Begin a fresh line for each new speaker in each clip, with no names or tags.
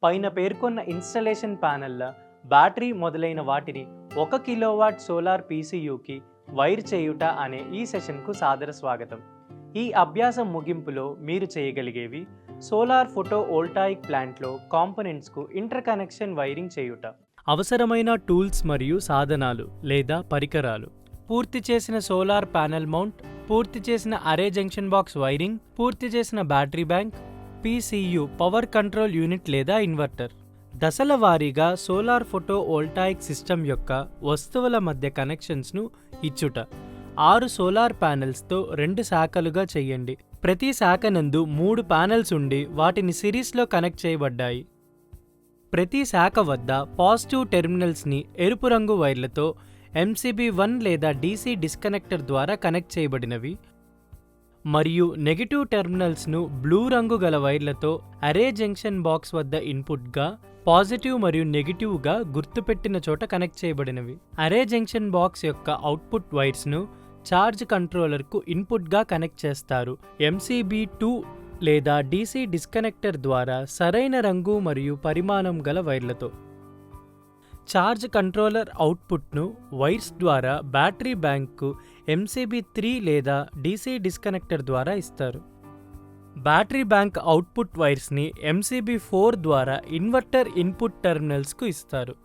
పైన పేర్కొన్న installation ప్యానెల్ల battery మొదలైన వాటిని 1 కిలోవాట్ సోలార్ పీసీయూకి వైర్ చేయుట అనే ఈ సెషన్కు సాదర స్వాగతం. ఈ అభ్యాసం ముగింపులో మీరు చేయగలిగేవి: సోలార్ ఫోటో వోల్టాయిక్ ప్లాంట్లో కాంపోనెంట్స్కు ఇంటర్ కనెక్షన్ వైరింగ్ చేయుట, అవసరమైన టూల్స్ మరియు సాధనాలు లేదా పరికరాలు, పూర్తి చేసిన సోలార్ ప్యానెల్ మౌంట్, పూర్తి చేసిన అరే జంక్షన్ బాక్స్ వైరింగ్, పూర్తి చేసిన battery bank, PCU power control unit లేదా ఇన్వర్టర్. దశల వారీగా సోలార్ ఫోటో వోల్టాయిక్ సిస్టమ్ యొక్క వస్తువుల మధ్య కనెక్షన్స్ను ఇచ్చుట. 6 సోలార్ ప్యానెల్స్తో 2 శాఖలుగా చేయండి. ప్రతి శాఖ నందు 3 ప్యానెల్స్ ఉండి వాటిని సిరీస్లో కనెక్ట్ చేయబడ్డాయి. ప్రతి శాఖ వద్ద పాజిటివ్ టెర్మినల్స్ని ఎరుపు రంగు వైర్లతో MCB1 లేదా DC డిస్కనెక్టర్ ద్వారా కనెక్ట్ చేయబడినవి మరియు నెగిటివ్ టెర్మినల్స్ను బ్లూ రంగు గల వైర్లతో అరే జంక్షన్ బాక్స్ వద్ద ఇన్పుట్గా, పాజిటివ్ మరియు నెగిటివ్గా గుర్తుపెట్టిన చోట కనెక్ట్ చేయబడినవి. అరే జంక్షన్ బాక్స్ యొక్క అవుట్పుట్ వైర్స్ను ఛార్జ్ కంట్రోలర్కు ఇన్పుట్గా కనెక్ట్ చేస్తారు. MCB2 లేదా DC డిస్కనెక్టర్ ద్వారా సరైన రంగు మరియు పరిమాణం గల వైర్లతో. ఛార్జ్ కంట్రోలర్ అవుట్పుట్ను వైర్స్ ద్వారా బ్యాటరీ బ్యాంక్కు MCB3 లేదా DC డిస్కనెక్టర్ ద్వారా ఇస్తారు. బ్యాటరీ బ్యాంక్ అవుట్పుట్ వైర్స్ని MCB4 ద్వారా ఇన్వర్టర్ ఇన్పుట్ టెర్మినల్స్కు ఇస్తారు.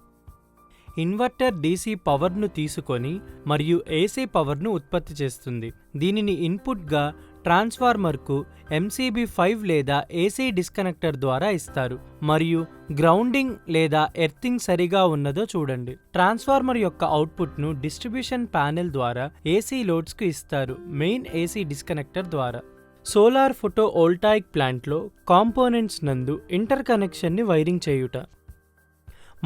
ఇన్వర్టర్ DC పవర్ను తీసుకొని మరియు AC పవర్ను ఉత్పత్తి చేస్తుంది. దీనిని ఇన్పుట్గా ట్రాన్స్ఫార్మర్కు MCB5 లేదా AC డిస్కనెక్టర్ ద్వారా ఇస్తారు మరియు గ్రౌండింగ్ లేదా ఎర్తింగ్ సరిగా ఉన్నదో చూడండి. ట్రాన్స్ఫార్మర్ యొక్క అవుట్పుట్ను డిస్ట్రిబ్యూషన్ ప్యానెల్ ద్వారా AC లోడ్స్కు ఇస్తారు, మెయిన్ AC డిస్కనెక్టర్ ద్వారా. సోలార్ ఫోటో వోల్టాయిక్ ప్లాంట్లో కాంపోనెంట్స్ నందు ఇంటర్ కనెక్షన్ని వైరింగ్ చేయుట.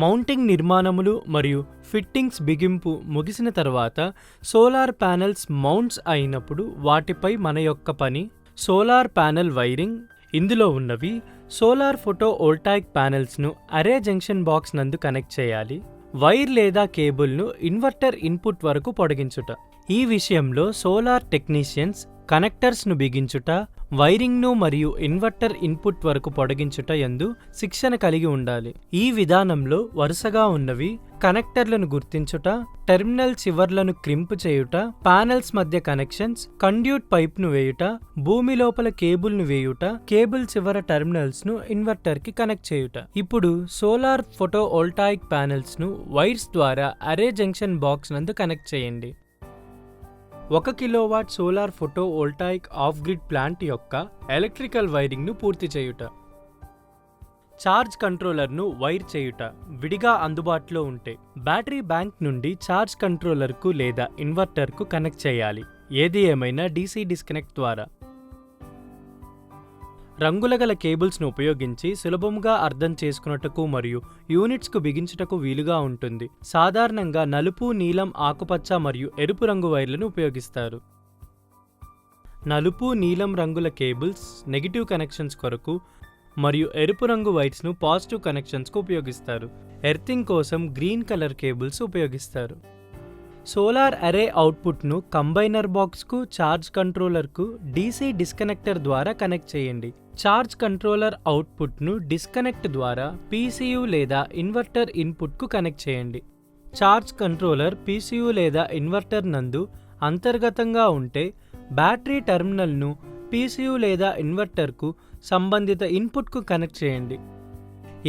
మౌంటింగ్ నిర్మాణములు మరియు ఫిట్టింగ్స్ బిగింపు ముగిసిన తర్వాత సోలార్ ప్యానెల్స్ మౌంట్స్ అయినప్పుడు వాటిపై మన యొక్క పని సోలార్ ప్యానెల్ వైరింగ్. ఇందులో ఉన్నవి: సోలార్ ఫోటో వోల్టాయిక్ ప్యానెల్స్ను అరే జంక్షన్ బాక్స్ నందు కనెక్ట్ చేయాలి, వైర్ లేదా కేబుల్ను ఇన్వర్టర్ ఇన్పుట్ వరకు పొడిగించుట. ఈ విషయంలో సోలార్ టెక్నీషియన్స్ కనెక్టర్స్ను బిగించుట, వైరింగ్ను మరియు ఇన్వర్టర్ ఇన్పుట్ వరకు పొడిగించుట యందు శిక్షణ కలిగి ఉండాలి. ఈ విధానంలో వరుసగా ఉన్నవి: కనెక్టర్లను గుర్తించుట, టెర్మినల్ చివర్లను క్రింప్ చేయుట, ప్యానెల్స్ మధ్య కనెక్షన్స్, కండ్యూట్ పైప్ను వేయుట, భూమి లోపల కేబుల్ను వేయుట, కేబుల్ చివర టెర్మినల్స్ను ఇన్వర్టర్కి కనెక్ట్ చేయుట. ఇప్పుడు సోలార్ ఫోటో వోల్టాయిక్ ప్యానెల్స్ను వైర్స్ ద్వారా అరే జంక్షన్ బాక్స్ నందు కనెక్ట్ చేయండి. 1 kilowatt solar photo voltaic off grid plant యొక్క ఎలక్ట్రికల్ వైరింగ్ను పూర్తి చేయుట. ఛార్జ్ కంట్రోలర్ను వైర్ చేయుట. విడిగా అందుబాటులో ఉంటే బ్యాటరీ బ్యాంక్ నుండి ఛార్జ్ కంట్రోలర్కు లేదా ఇన్వర్టర్కు కనెక్ట్ చేయాలి, ఏది ఏమైనా DC డిస్కనెక్ట్ ద్వారా. రంగుల గల కేబుల్స్ను ఉపయోగించి సులభంగా అర్థం చేసుకున్నటకు మరియు యూనిట్స్కు బిగించుటకు వీలుగా ఉంటుంది. సాధారణంగా నలుపు, నీలం, ఆకుపచ్చ మరియు ఎరుపు రంగు వైర్లను ఉపయోగిస్తారు. నలుపు, నీలం రంగుల కేబుల్స్ నెగిటివ్ కనెక్షన్స్ కొరకు మరియు ఎరుపు రంగు వైర్స్ను పాజిటివ్ కనెక్షన్స్కు ఉపయోగిస్తారు. ఎర్తింగ్ కోసం గ్రీన్ కలర్ కేబుల్స్ ఉపయోగిస్తారు. సోలార్ అరే అవుట్పుట్ను కంబైనర్ బాక్స్కు, ఛార్జ్ కంట్రోలర్కు DC డిస్కనెక్టర్ ద్వారా కనెక్ట్ చేయండి. ఛార్జ్ కంట్రోలర్ అవుట్పుట్ను డిస్కనెక్ట్ ద్వారా PCU లేదా ఇన్వర్టర్ ఇన్పుట్కు కనెక్ట్ చేయండి. ఛార్జ్ కంట్రోలర్ PCU లేదా ఇన్వర్టర్ నందు అంతర్గతంగా ఉంటే బ్యాటరీ టెర్మినల్ను PCU లేదా ఇన్వర్టర్కు సంబంధిత ఇన్పుట్కు కనెక్ట్ చేయండి.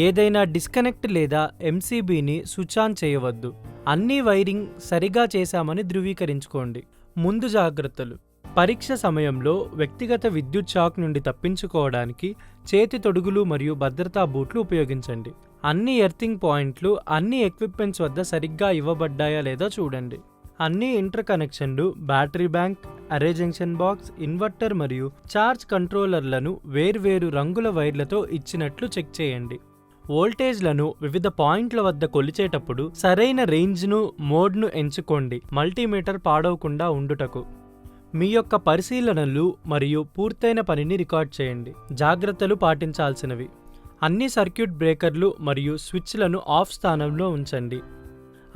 ఏదైనా డిస్కనెక్ట్ లేదా MCBని స్విచ్ ఆన్ చేయవద్దు. అన్ని వైరింగ్ సరిగా చేశామని ధృవీకరించుకోండి. ముందు జాగ్రత్తలు: పరీక్ష సమయంలో వ్యక్తిగత విద్యుత్ షాక్ నుండి తప్పించుకోవడానికి చేతి తొడుగులు మరియు భద్రతా బూట్లు ఉపయోగించండి. అన్ని ఎర్తింగ్ పాయింట్లు అన్ని ఎక్విప్మెంట్స్ వద్ద సరిగ్గా ఇవ్వబడ్డాయా లేదా చూడండి. అన్ని ఇంటర్ కనెక్షన్లు, బ్యాటరీ బ్యాంక్, అరే జంక్షన్ బాక్స్, ఇన్వర్టర్ మరియు ఛార్జ్ కంట్రోలర్లను వేర్వేరు రంగుల వైర్లతో ఇచ్చినట్లు చెక్ చేయండి. వోల్టేజ్లను వివిధ పాయింట్ల వద్ద కొలిచేటప్పుడు సరైన రేంజ్ను, మోడ్ను ఎంచుకోండి, మల్టీమీటర్ పాడవకుండా ఉండుటకు. మీ యొక్క పరిశీలనలు మరియు పూర్తయిన పనిని రికార్డ్ చేయండి. జాగ్రత్తలు పాటించాల్సినవి: అన్ని సర్క్యూట్ బ్రేకర్లు మరియు స్విచ్లను ఆఫ్ స్థానంలో ఉంచండి.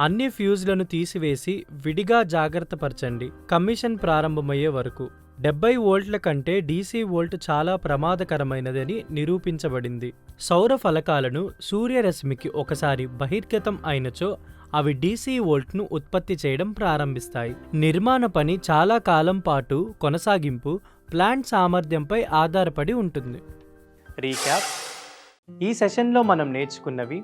అన్ని ఫ్యూజ్లను తీసివేసి విడిగా జాగ్రత్త పరచండి కమిషన్ ప్రారంభమయ్యే వరకు. 70 వోల్ట్ల కంటే డీసీ వోల్ట్ చాలా ప్రమాదకరమైనదని నిరూపించబడింది. సౌర ఫలకాలను సూర్యరశ్మికి ఒకసారి బహిర్గతం అయినచో అవి డీసీ వోల్ట్ను ఉత్పత్తి చేయడం ప్రారంభిస్తాయి. నిర్మాణ పని చాలా కాలం పాటు కొనసాగింపు ప్లాంట్ సామర్థ్యంపై ఆధారపడి ఉంటుంది. రీక్యాప్: ఈ సెషన్లో మనం నేర్చుకున్నవి: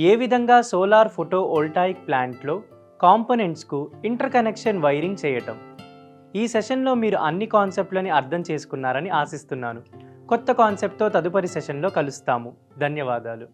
ఏ విధంగా సోలార్ ఫోటోవోల్టాయిక్ ప్లాంట్లో కాంపోనెంట్స్కు ఇంటర్ కనెక్షన్ వైరింగ్ చేయటం. ఈ సెషన్లో మీరు అన్ని కాన్సెప్ట్లని అర్థం చేసుకున్నారని ఆశిస్తున్నాను. కొత్త కాన్సెప్ట్తో తదుపరి సెషన్లో కలుస్తాము. ధన్యవాదాలు.